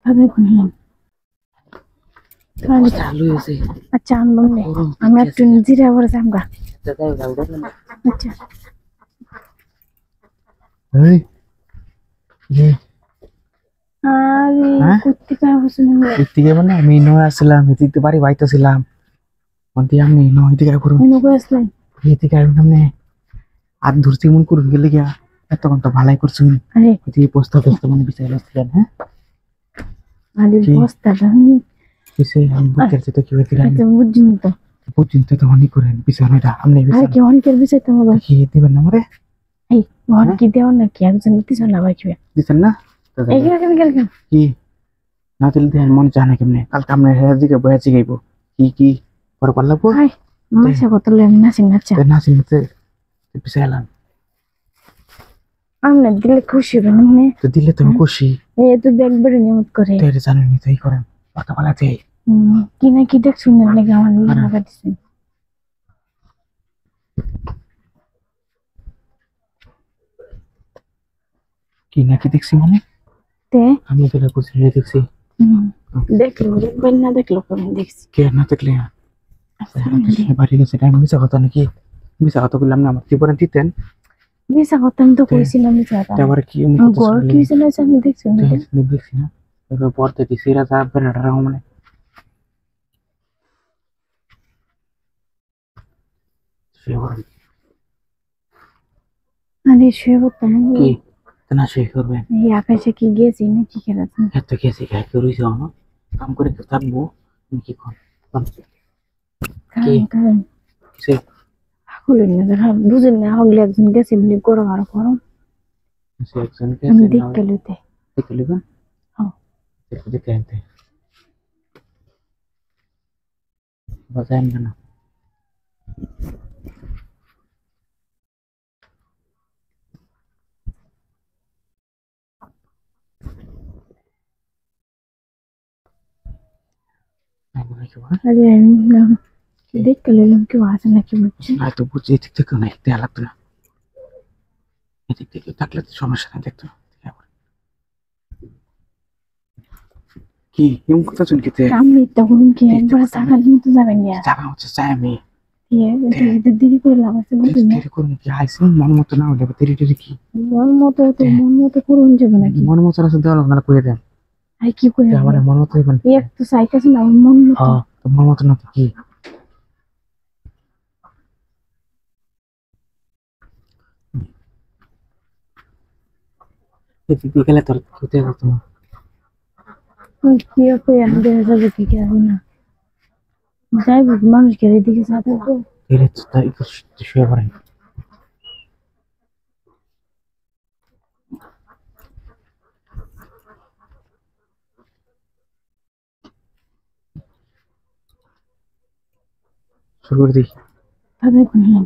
তাদের করলাম চালু হয়েছে আচ্ছা আনলাম নে আমি একটু জিরা ভরে যামগা আচ্ছা এই যে আরে হ্যাঁ কোত্থেকে বসে এদিকে মানে আমি নয় আসলাম এদিকে বাড়ি বাইতেছিলাম মন্তি আমি নয় এদিকে করুন মনে করে আসলেন এদিকে সামনে আর ধরছি মন করুন গেলে গিয়া এতক্ষণ তো ভালাই করছুন আরে এদিকে বস্তা বস্তা মানে বিছাই আসছিলেন হ্যাঁ আরে কি? বস্তাটা আমি কিসে আমি বুঝতে পারছি তো কি হয়েছিল আচ্ছা বুঝিনি তো পর্যন্ত তো অনেক করেন বিছানাটা আপনি আরে বিছানা কি অনেকের বিষয় তো আমার কি দিবেন না মরে এই ঘর কি দেওয়া নাকি একজন দিছো না ভাই দিচ্ছেন না এই কেন কি না দিলে দেন মন চায় না কেমনে কালকে আমরা হেরার দিকে বয়ে চিগাইব কি কি পরে পারলাম হাই মাসা কত লেম নাচিন আচ্ছা না চিনতে পিছিয়ে এলাম আমনে দিলে খুশি হবে না তো দিলে তুমি খুশি এ তো দেখবারে নিয়মত করে তো এটা জানেনি তো এই করেন কথা বলাতে কি না কি দেখ শুনে লাগে আমার লাগা দিছে কি নাকি দেখছি মানে তে আমি তোরা বুঝে দেখছি দেখলো দেখবেন না দেখলো কেমন দেখছি কে না দেখলে বাড়ি গেছে টাইম মিশা কথা নাকি মিশা কথা বললাম না আমার জীবনে দিতেন মিশা কথা আমি তো কইছিলাম মিশা কথা আবার কি ঘর কি হয়েছে না আমি দেখছি দেখছি না এবার পড়তে দিছি রাজা বেড়াটা মানে আরে শুয়ে পড়তাম কি না শেষ করবেন এই আকাশে কি গেছি না কি খেলাচ্ছি এত গেছে গায়ে কেউ রয়েছে না কাম করে কেউ থাকবো কি কর কারণ কিসে হলেন না দেখা বুঝেন না হলে একজন গেছে এমনি গরম আর গরম সে একজনকে আমি দেখতে লইতে দেখে লিবেন হ্যাঁ দেখে দেখে আনতে বাজায় না আরে আমি দেখতে লইলাম কেউ আছে নাকি বুঝছি না তো বুঝছি এদিক থেকে না দেয়া লাগতো না এদিক থেকে থাকলে তো সমস্যা নেই দেখতো কি এমন কথা চুলকিতে আমি তখন কি একবার টাকা নিতে যাবেন না টাকা হচ্ছে চাই আমি দেরি করে লাভ আছে বুঝলি না দেরি করুন কি আইসি মন মতো না হলে দেরি দেরি কি মন মতো করুন যাবে নাকি মন মতো রাস্তা দেওয়া লাগবে না করে দেন আই কি করে আমার মন মতো দিবেন এক তো চাইতেছে না মন মতো হ্যাঁ তো মন মতো না কি এদিক দিয়ে গেলে তোর কোথায় যেত না কি কই আমি দেখা যাবে কি হবে না যাই হোক মানুষকে এদিকে সাথে তো ধীরে তাই শুয়ে পড়েন শুরু করে দিই তাদের করলাম